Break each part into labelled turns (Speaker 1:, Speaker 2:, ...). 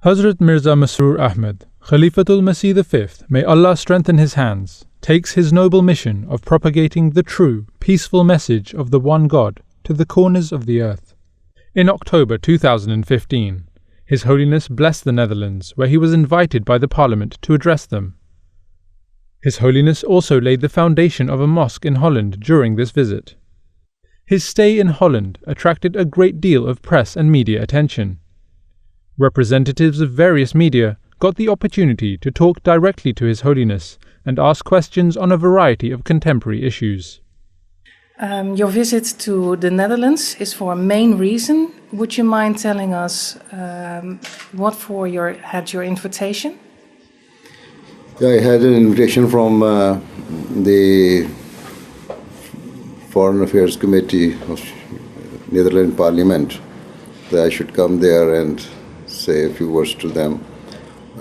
Speaker 1: Hazrat Mirza Masroor Ahmad, Khalifatul Masih V, may Allah strengthen his hands, takes his noble mission of propagating the true, peaceful message of the one God to the corners of the earth. In October 2015, His Holiness blessed the Netherlands, where he was invited by the Parliament to address them. His Holiness also laid the foundation of a mosque in Holland during this visit. His stay in Holland attracted a great deal of press and media attention. Representatives of various media got the opportunity to talk directly to His Holiness and ask questions on a variety of contemporary issues.
Speaker 2: Your visit to the Netherlands is for a main reason. Would you mind telling us what had your invitation?
Speaker 3: Yeah, I had an invitation from the Foreign Affairs Committee of Netherlands Parliament that I should come there and say a few words to them,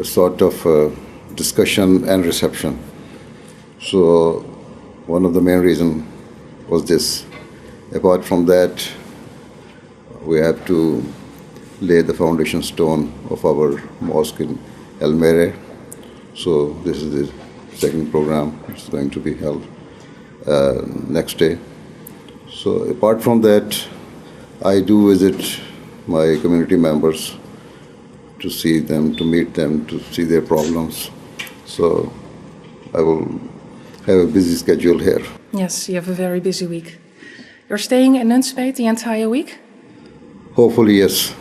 Speaker 3: a sort of discussion and reception. So one of the main reasons was this. Apart from that, we have to lay the foundation stone of our mosque in Elmere. So this is the second program which is going to be held next day. So apart from that, I do visit my community members to see them, to meet them, to see their problems. So I will have a busy schedule here.
Speaker 2: Yes, you have a very busy week. You're staying in Nunspeet the entire week?
Speaker 3: Hopefully, yes.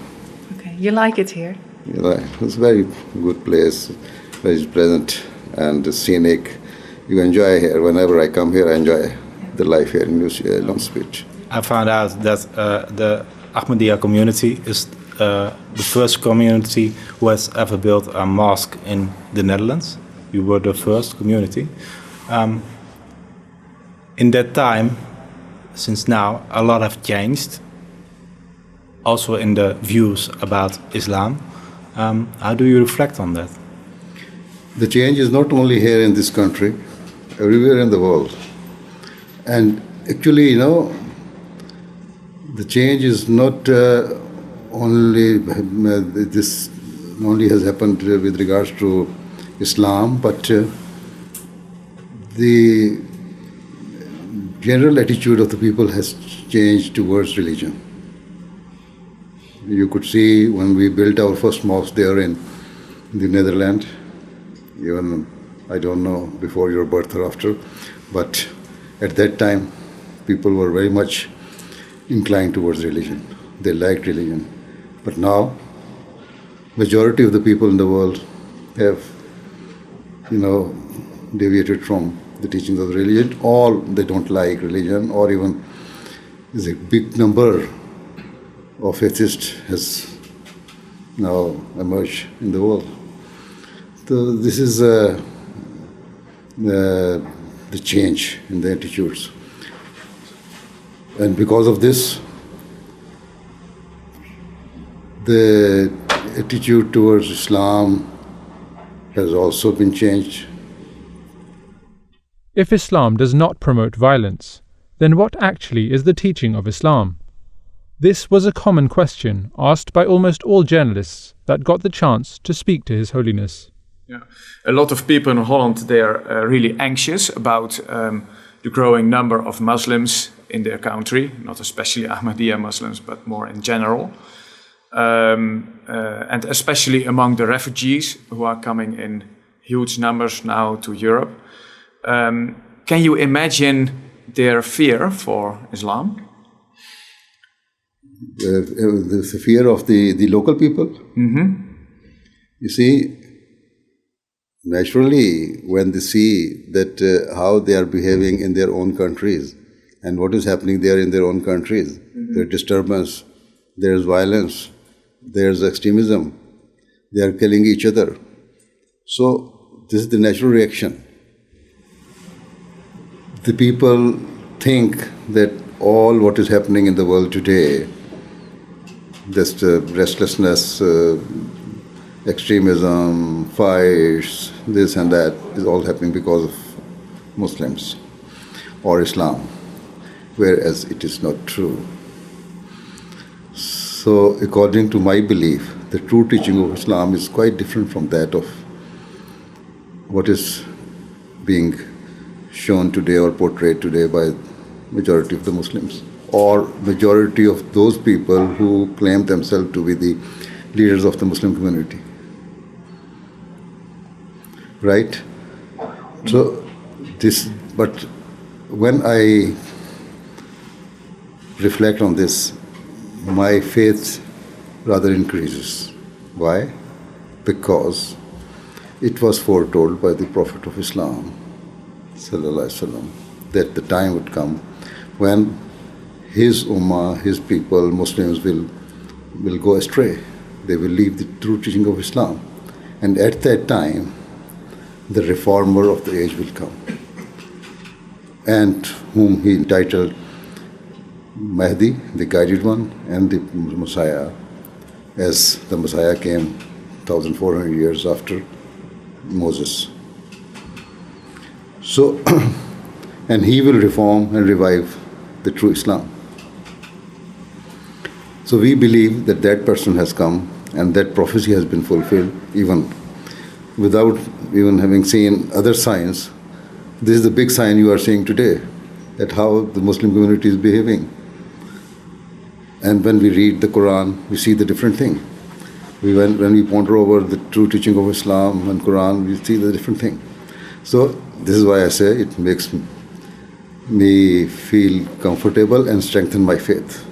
Speaker 2: Okay, you like it here?
Speaker 3: Yeah, it's a very good place, very pleasant and scenic. You enjoy here. Whenever I come here, I enjoy the life here in Nunspeet.
Speaker 4: I found out that the Ahmadiyya community is the first community who has ever built a mosque in the Netherlands. We were the first community. In that time, since now, a lot have changed. Also in the views about Islam. How do you reflect on that?
Speaker 3: The change is not only here in this country, everywhere in the world. And actually, the change is not only this only has happened with regards to Islam, but the general attitude of the people has changed towards religion. You could see when we built our first mosque there in the Netherlands, even, I don't know, before your birth or after, but at that time, people were very much inclined towards religion. They liked religion. But now, majority of the people in the world have, deviated from the teachings of the religion, or they don't like religion, or even is a big number of atheists has now emerged in the world. So this is the change in the attitudes. And because of this, the attitude towards Islam has also been changed.
Speaker 1: If Islam does not promote violence, then what actually is the teaching of Islam? This was a common question asked by almost all journalists that got the chance to speak to His Holiness.
Speaker 5: Yeah. A lot of people in Holland, they are really anxious about the growing number of Muslims in their country, not especially Ahmadiyya Muslims, but more in general. And especially among the refugees who are coming in huge numbers now to Europe. Can you imagine their fear for Islam?
Speaker 3: The fear of the local people?
Speaker 5: Mm-hmm.
Speaker 3: You see, naturally, when they see that how they are behaving in their own countries and what is happening there in their own countries, there's disturbance, there's violence, there's extremism, they are killing each other. So this is the natural reaction. The people think that all what is happening in the world today, this restlessness, extremism, fights, this and that, is all happening because of Muslims or Islam, whereas it is not true. So according to my belief, the true teaching of Islam is quite different from that of what is being shown today or portrayed today by majority of the Muslims or majority of those people who claim themselves to be the leaders of the Muslim community. Right? So but when I reflect on this, my faith rather increases. Why? Because it was foretold by the Prophet of Islam, sallallahu alaihi wasallam, that the time would come when his ummah, his people, Muslims will go astray. They will leave the true teaching of Islam. And at that time, the reformer of the age will come, and whom he entitled Mahdi, the guided one, and the Messiah, as the Messiah came 1400 years after Moses. So, and he will reform and revive the true Islam. So we believe that that person has come and that prophecy has been fulfilled, even without even having seen other signs. This is the big sign you are seeing today, that how the Muslim community is behaving. And when we read the Quran, we see the different thing. When we ponder over the true teaching of Islam and Quran, we see the different thing. So this is why I say it makes me feel comfortable and strengthen my faith.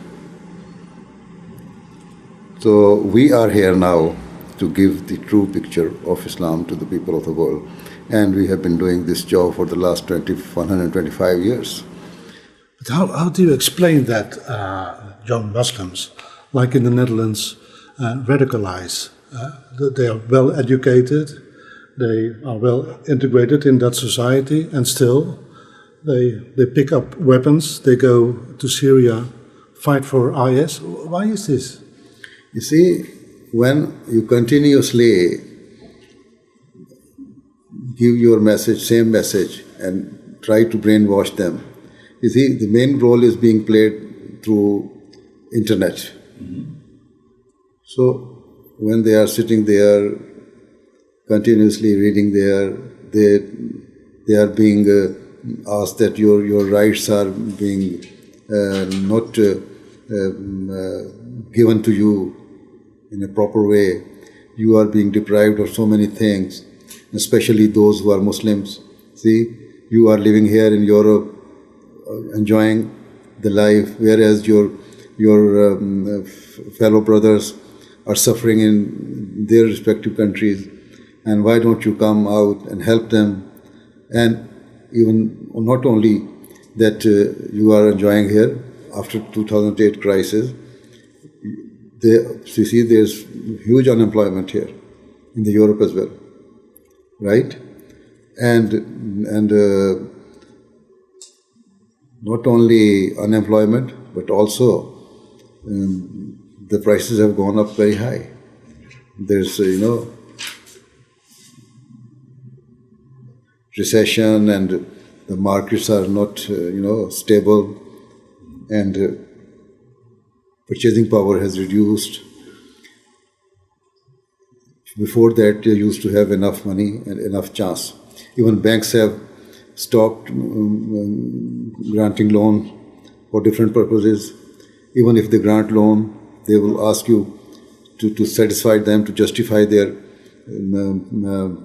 Speaker 3: So we are here now to give the true picture of Islam to the people of the world. And we have been doing this job for the last 125 years.
Speaker 6: But how do you explain that young Muslims, like in the Netherlands, radicalize? They are well educated, they are well integrated in that society, and still they pick up weapons, they go to Syria, fight for IS. Why is this?
Speaker 3: You see, when you continuously give your message, same message, and try to brainwash them, you see, the main role is being played through internet. Mm-hmm. So when they are sitting there, continuously reading there, they are being asked that your rights are being not given to you in a proper way. You are being deprived of so many things, especially those who are Muslims. See, you are living here in Europe, enjoying the life, whereas your fellow brothers are suffering in their respective countries. And why don't you come out and help them? And even not only that you are enjoying here after 2008 crisis, you see there's huge unemployment here in the Europe as well, right? And not only unemployment, but also the prices have gone up very high. There's, recession, and the markets are not, stable, and purchasing power has reduced. Before that, you used to have enough money and enough chance. Even banks have stopped granting loan for different purposes. Even if they grant loan, they will ask you to satisfy them, to justify their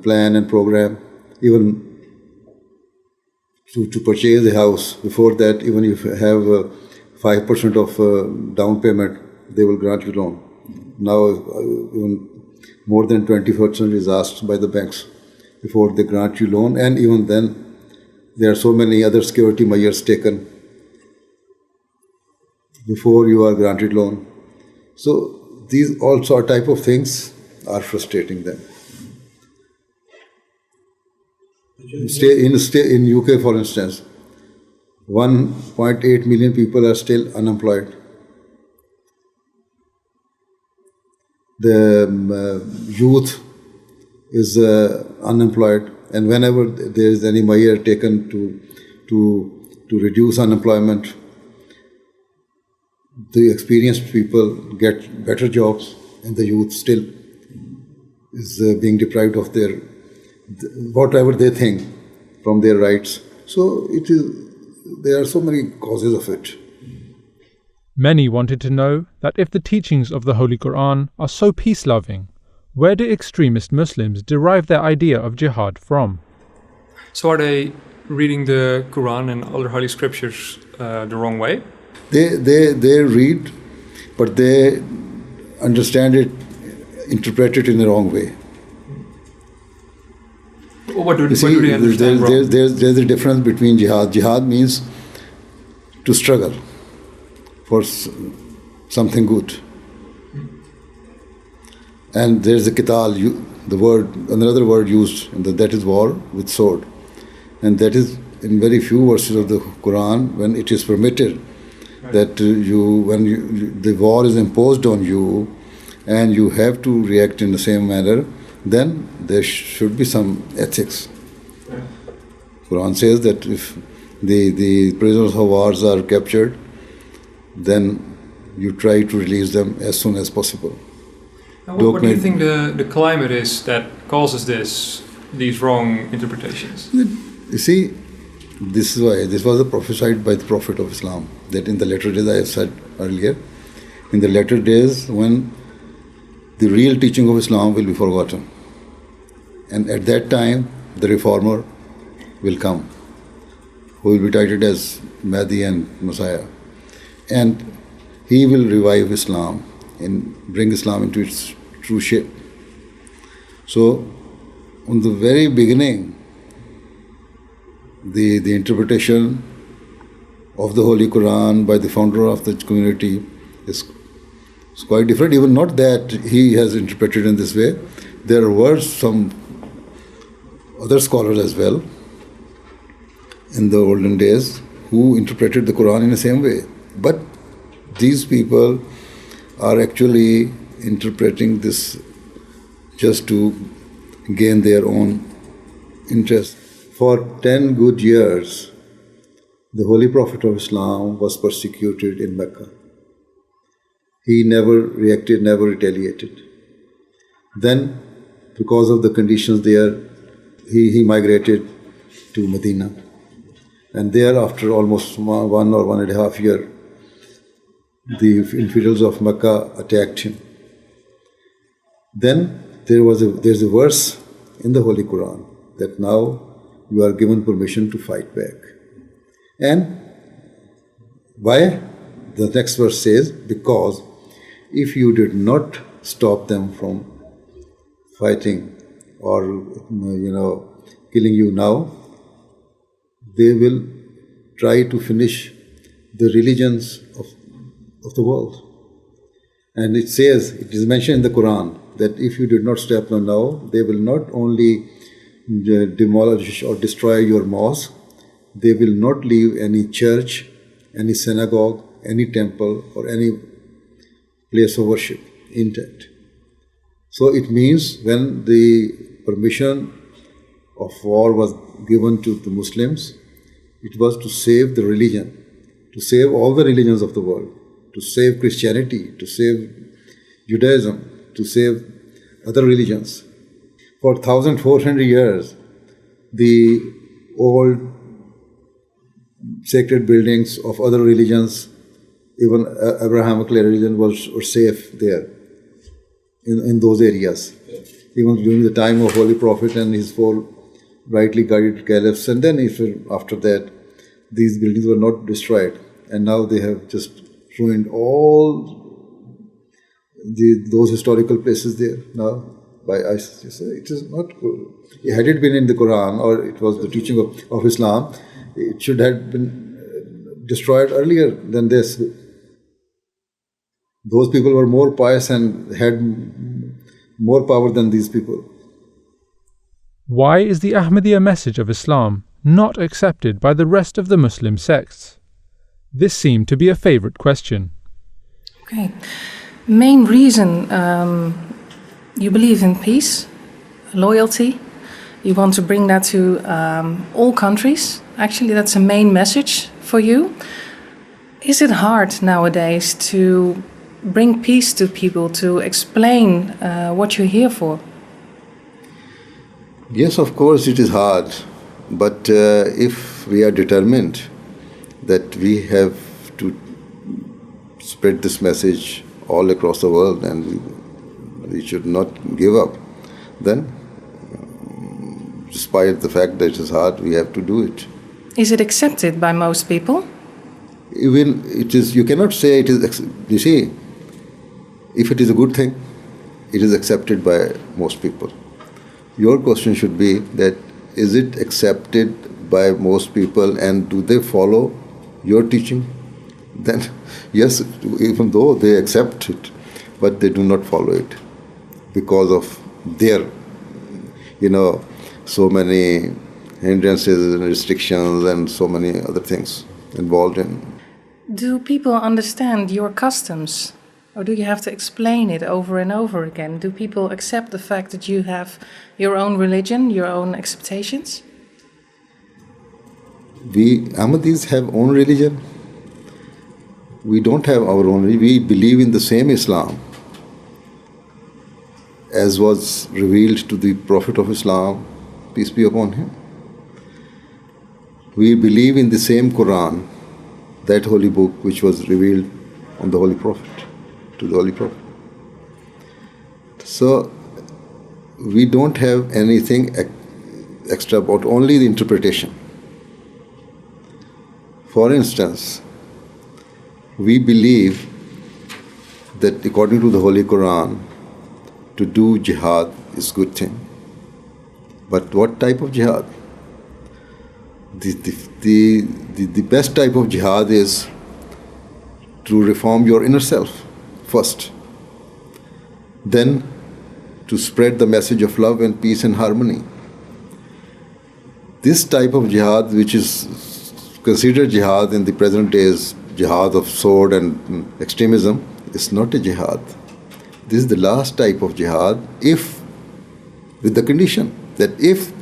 Speaker 3: plan and program. Even to purchase a house, before that, even if you have 5% of down payment, they will grant you loan. Now, even more than 20% is asked by the banks before they grant you loan, and even then, there are so many other security measures taken before you are granted loan. So these also type of things are frustrating them. In UK, for instance, 1.8 million people are still unemployed. The youth is unemployed, and whenever there is any measure taken to reduce unemployment, the experienced people get better jobs and the youth still is being deprived of their whatever they think from their rights. So there are so many causes of it.
Speaker 1: Many wanted to know that if the teachings of the Holy Quran are so peace-loving, where do extremist Muslims derive their idea of jihad from?
Speaker 7: So are they reading the Quran and other holy scriptures the wrong way?
Speaker 3: They read, but they understand it, interpret it in the wrong way.
Speaker 7: What do they understand wrong?
Speaker 3: There's a difference between jihad. Jihad means to struggle for something good. And there's the qital, another word used, that is war with sword. And that is in very few verses of the Quran when it is permitted that when the war is imposed on you and you have to react in the same manner, then there should be some ethics. Quran says that if the prisoners of wars are captured, then you try to release them as soon as possible.
Speaker 7: Now, what do you think the climate is that causes these wrong interpretations?
Speaker 3: You see, this is why this was prophesied by the Prophet of Islam, that in the latter days, I have said earlier, in the latter days when the real teaching of Islam will be forgotten. And at that time, the reformer will come, who will be titled as Mahdi and Messiah. And he will revive Islam and bring Islam into its true shape. So, on the very beginning, the interpretation of the Holy Quran by the founder of the community is quite different. Even not that he has interpreted in this way. There were some other scholars as well in the olden days who interpreted the Quran in the same way. But these people are actually interpreting this just to gain their own interest. For 10 good years, the Holy Prophet of Islam was persecuted in Mecca. He never reacted, never retaliated. Then, because of the conditions there, he migrated to Medina. And there, after almost 1 or 1.5 years, the infidels of Mecca attacked him. Then there's a verse in the Holy Quran that now you are given permission to fight back. And why? The next verse says, because if you did not stop them from fighting or killing you now, they will try to finish the religions of the world. And it says, it is mentioned in the Quran, that if you did not stop them now, they will not only demolish or destroy your mosque, they will not leave any church, any synagogue, any temple, or any place of worship intact. So it means when the permission of war was given to the Muslims, it was to save the religion, to save all the religions of the world, to save Christianity, to save Judaism, to save other religions. For 1,400 years, the old sacred buildings of other religions, even Abrahamic religion, were safe there, in those areas. Even during the time of Holy Prophet and his 4 rightly guided caliphs, and then after that, these buildings were not destroyed. And now they have just ruined all those historical places there now by ISIS. It is not good. Had it been in the Quran or it was the teaching of Islam, it should have been destroyed earlier than this. Those people were more pious and had more power than these people.
Speaker 1: Why is the Ahmadiyya message of Islam not accepted by the rest of the Muslim sects? This seemed to be a favorite question.
Speaker 2: Okay. Main reason, you believe in peace, loyalty. You want to bring that to all countries. Actually, that's a main message for you. Is it hard nowadays to bring peace to people, to explain what you're here for?
Speaker 3: Yes, of course, it is hard. But if we are determined that we have to spread this message all across the world and we should not give up, then despite the fact that it is hard, we have to do it.
Speaker 2: Is it accepted by most people?
Speaker 3: Even it is, you cannot say it is, you see, if it is a good thing, it is accepted by most people. Your question should be that, is it accepted by most people and do they follow your teaching? Then, yes, even though they accept it, but they do not follow it because of their, so many hindrances and restrictions and so many other things involved in.
Speaker 2: Do people understand your customs? Or do you have to explain it over and over again? Do people accept the fact that you have your own religion, your own acceptations?
Speaker 3: We Ahmadis have own religion. We don't have our own religion. We believe in the same Islam as was revealed to the Prophet of Islam, peace be upon him. We believe in the same Quran, that holy book which was revealed on the Holy Prophet, to the Holy Prophet. So we don't have anything extra about only the interpretation. For instance, we believe that according to the Holy Quran, to do jihad is good thing. But what type of jihad? The best type of jihad is to reform your inner self first. Then to spread the message of love and peace and harmony. This type of jihad, which is considered jihad in the present days, jihad of sword and extremism, is not a jihad. This is the last type of jihad, if with the condition that if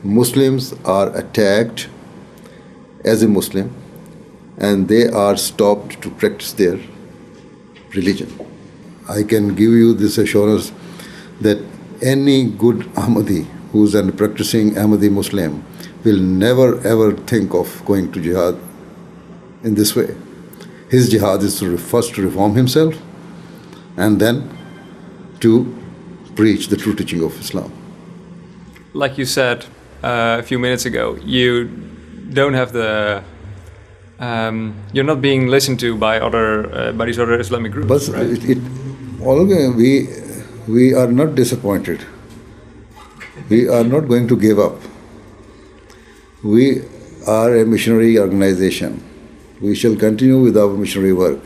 Speaker 3: Muslims are attacked as a Muslim and they are stopped to practice their religion. I can give you this assurance that any good Ahmadi who's a practicing Ahmadi Muslim will never ever think of going to jihad in this way. His jihad is to first reform himself and then to preach the true teaching of Islam.
Speaker 7: Like you said a few minutes ago, you don't have the you're not being listened to by these other Islamic groups.
Speaker 3: But
Speaker 7: right?
Speaker 3: we are not disappointed. We are not going to give up. We are a missionary organization. We shall continue with our missionary work.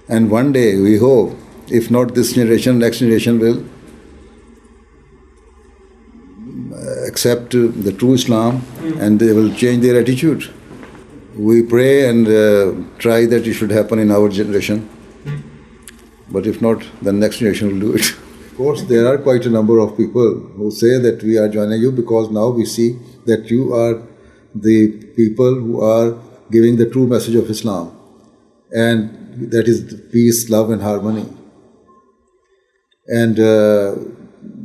Speaker 3: And one day, we hope, if not this generation, next generation will accept the true Islam and they will change their attitude. We pray and try that it should happen in our generation. But if not, then next generation will do it. Of course, there are quite a number of people who say that we are joining you because now we see that you are the people who are giving the true message of Islam. And that is peace, love and harmony. And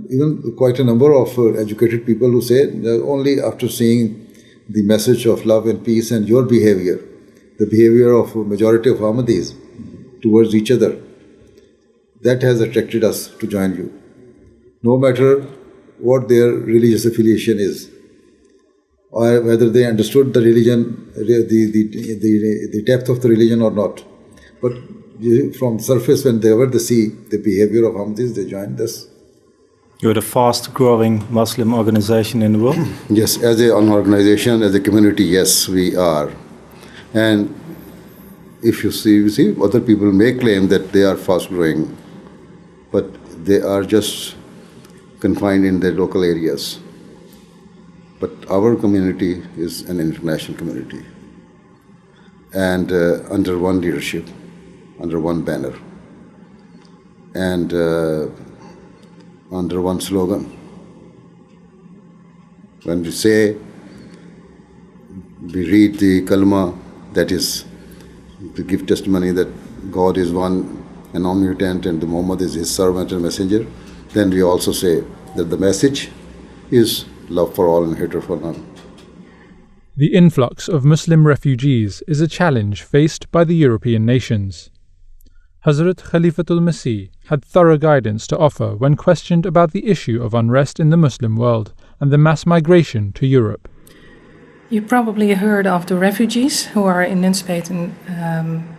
Speaker 3: even quite a number of educated people who say that only after seeing the message of love and peace and your behavior, the behavior of a majority of Ahmadis towards each other, that has attracted us to join you. No matter what their religious affiliation is, or whether they understood the religion, the depth of the religion or not. But from surface, whenever they see the behavior of Ahmadis, they join us.
Speaker 4: You're the fast growing Muslim organization in the world?
Speaker 3: Yes, as an organization, as a community, yes, we are. And if you see, other people may claim that they are fast growing, but they are just confined in their local areas. But our community is an international community. And under one leadership, under one banner, and under one slogan. When we say, we read the kalma, that is to give testimony that God is one and omnipotent and the Muhammad is his servant and messenger, then we also say that the message is love for all and hatred for none.
Speaker 1: The influx of Muslim refugees is a challenge faced by the European nations. Hazrat Khalifatul Masih had thorough guidance to offer when questioned about the issue of unrest in the Muslim world and the mass migration to Europe.
Speaker 2: You probably heard of the refugees who are in Nunspeet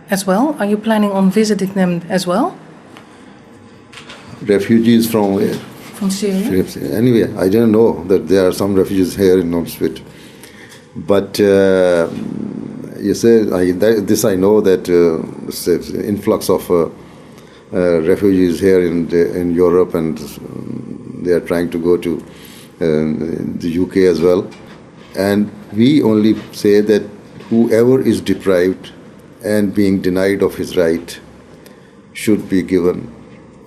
Speaker 2: as well. Are you planning on visiting them as well?
Speaker 3: Refugees from where?
Speaker 2: From Syria?
Speaker 3: Anyway, I didn't know that there are some refugees here in Nunspeet. But you say, I know that influx of refugees here in Europe, and they are trying to go to the UK as well. And we only say that whoever is deprived and being denied of his right should be given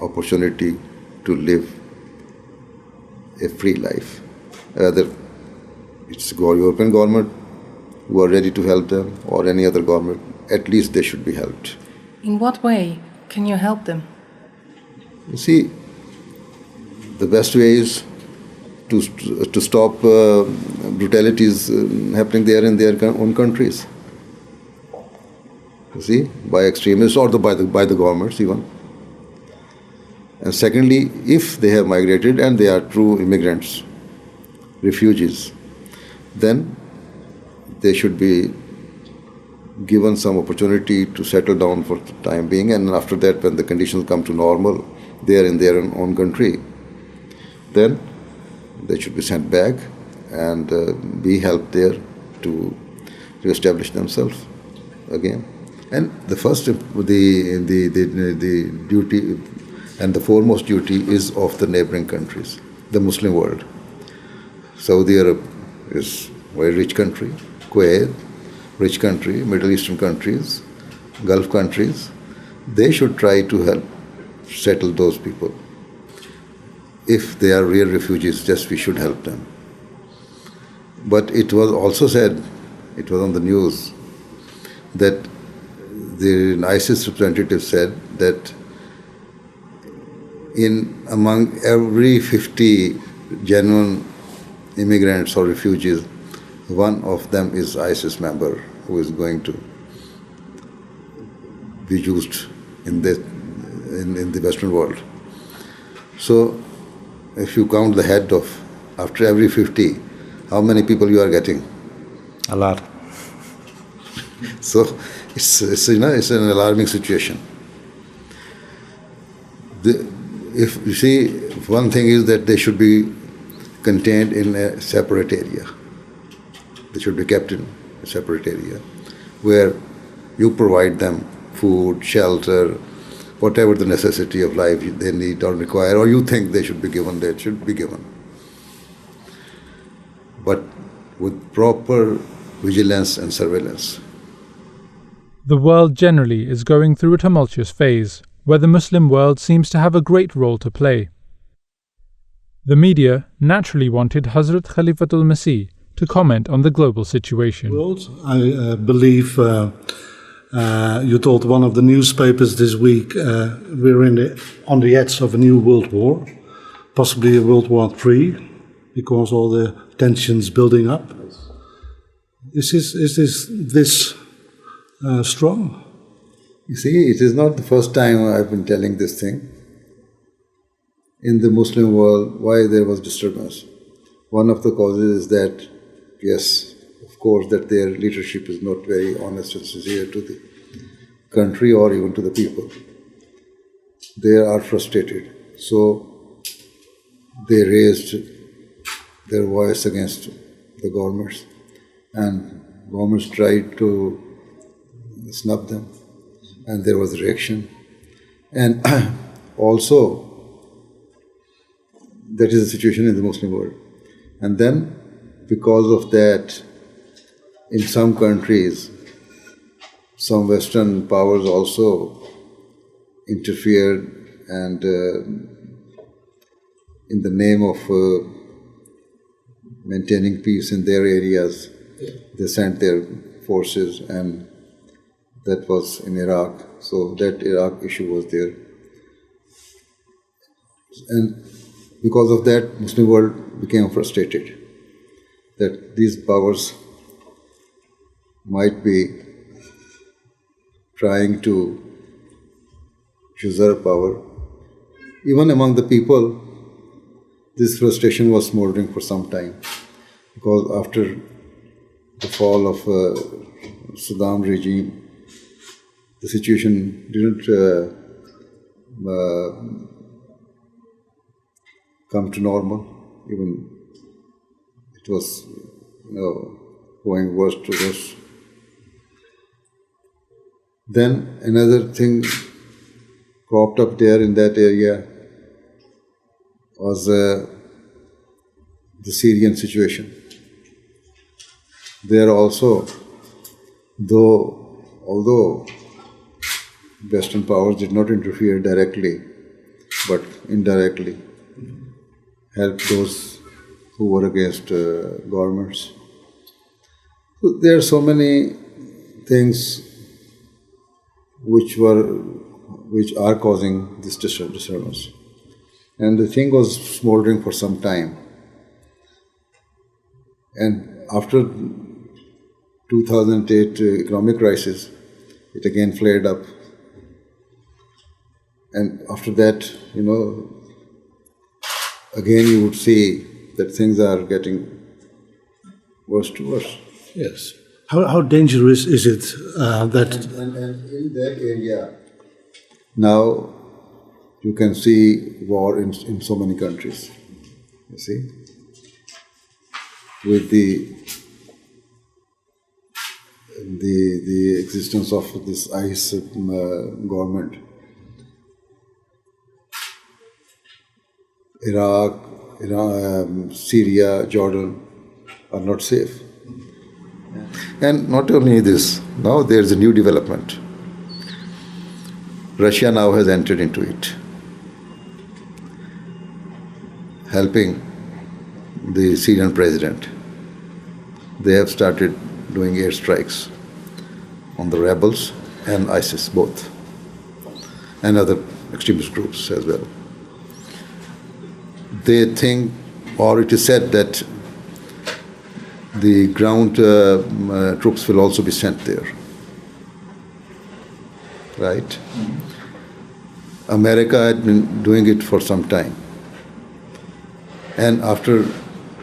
Speaker 3: opportunity to live a free life. Either it's European government who are ready to help them, or any other government, at least they should be helped.
Speaker 2: In what way can you help them?
Speaker 3: You see, the best way is to stop brutalities happening there in their own countries. You see, by extremists or by the governments even. And secondly, if they have migrated and they are true immigrants, refugees, then they should be given some opportunity to settle down for the time being, and after that, when the conditions come to normal there in their own country, then they should be sent back and be helped there to establish themselves again. And the first, the duty and the foremost duty is of the neighboring countries, the Muslim world. Saudi Arab is a very rich country, Kuwait, rich country, Middle Eastern countries, Gulf countries. They should try to help settle those people. If they are real refugees, just we should help them. But it was also said, it was on the news, that the ISIS representative said that among every 50 genuine immigrants or refugees, one of them is ISIS member who is going to be used in the Western world. So, if you count the head of after every 50, how many people you are getting?
Speaker 4: A lot.
Speaker 3: So it's an alarming situation. If you see, one thing is that they should be contained in a separate area. They should be kept in a separate area where you provide them food, shelter, whatever the necessity of life they need or require, or you think they should be given, they should be given. But with proper vigilance and surveillance.
Speaker 1: The world generally is going through a tumultuous phase, where the Muslim world seems to have a great role to play. The media naturally wanted Hazrat Khalifatul Masih to comment on the global situation.
Speaker 6: I believe you told one of the newspapers this week we're on the edge of a new world war, possibly a World War III, because all the tensions building up. Is this strong?
Speaker 3: You see, it is not the first time I've been telling this thing. In the Muslim world, why there was disturbance? One of the causes is that, yes, of course, that their leadership is not very honest and sincere to the country or even to the people. They are frustrated. So they raised their voice against the governments, and governments tried to snub them, and there was a reaction. And also, that is the situation in the Muslim world. And then, because of that, in some countries, some Western powers also interfered, and in the name of maintaining peace in their areas, they sent their forces, and that was in Iraq. So that Iraq issue was there. And because of that, Muslim world became frustrated that these powers might be trying to usurp power. Even among the people, this frustration was smoldering for some time, because after the fall of Saddam regime, the situation didn't come to normal. Even it was, going worse to worse. Then another thing cropped up there in that area was the Syrian situation. There also, although Western powers did not interfere directly, but indirectly helped those who were against governments. So there are so many things which are causing this disturbance. And the thing was smoldering for some time. And after 2008 economic crisis, it again flared up. And after that, again you would see that things are getting worse to worse.
Speaker 6: Yes. How dangerous is it that...
Speaker 3: And in that area, now you can see war in so many countries, you see, with the existence of this ISIS government. Iraq, Syria, Jordan are not safe. And not only this, now there's a new development. Russia now has entered into it, helping the Syrian president. They have started doing airstrikes on the rebels and ISIS both, and other extremist groups as well. They think, or it is said, that the ground troops will also be sent there. Right? America had been doing it for some time. And after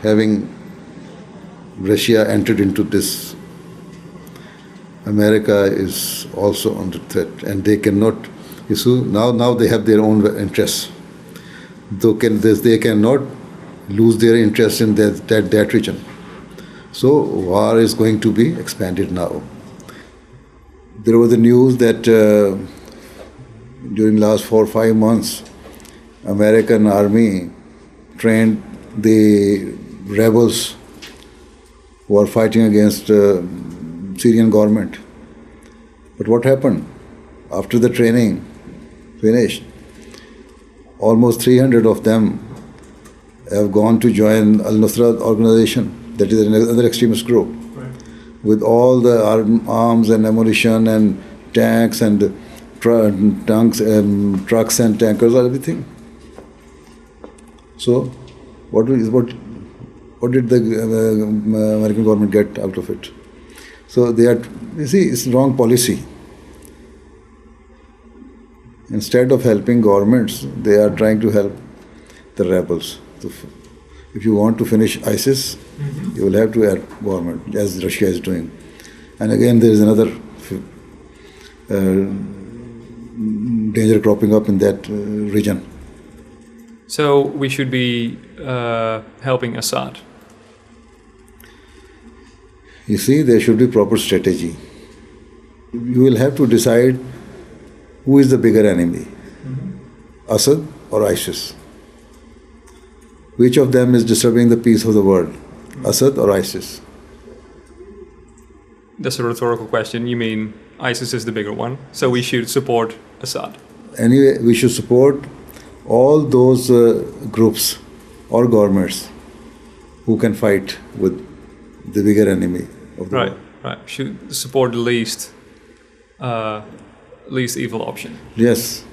Speaker 3: having Russia entered into this, America is also under threat, and they cannot, now they have their own interests. They cannot lose their interest in that region. So war is going to be expanded now. There was the news that during last 4 or 5 months, American army trained the rebels who are fighting against Syrian government. But what happened? After the training finished, almost 300 of them have gone to join Al-Nusra organization. That is another extremist group, right, with all the arms and ammunition and tanks and trucks and tankers, everything. So, what did the American government get out of it? So it's wrong policy. Instead of helping governments, they are trying to help the rebels. If you want to finish ISIS, you will have to help government, as Russia is doing. And again, there is another danger cropping up in that region.
Speaker 7: So we should be helping Assad.
Speaker 3: You see, there should be proper strategy. You will have to decide who is the bigger enemy, Assad or ISIS. Which of them is disturbing the peace of the world, Assad or ISIS?
Speaker 7: That's a rhetorical question. You mean ISIS is the bigger one, so we should support Assad?
Speaker 3: Anyway, we should support all those groups or governments who can fight with the bigger enemy of the world.
Speaker 7: Right. Should support the least least evil option.
Speaker 3: Yes.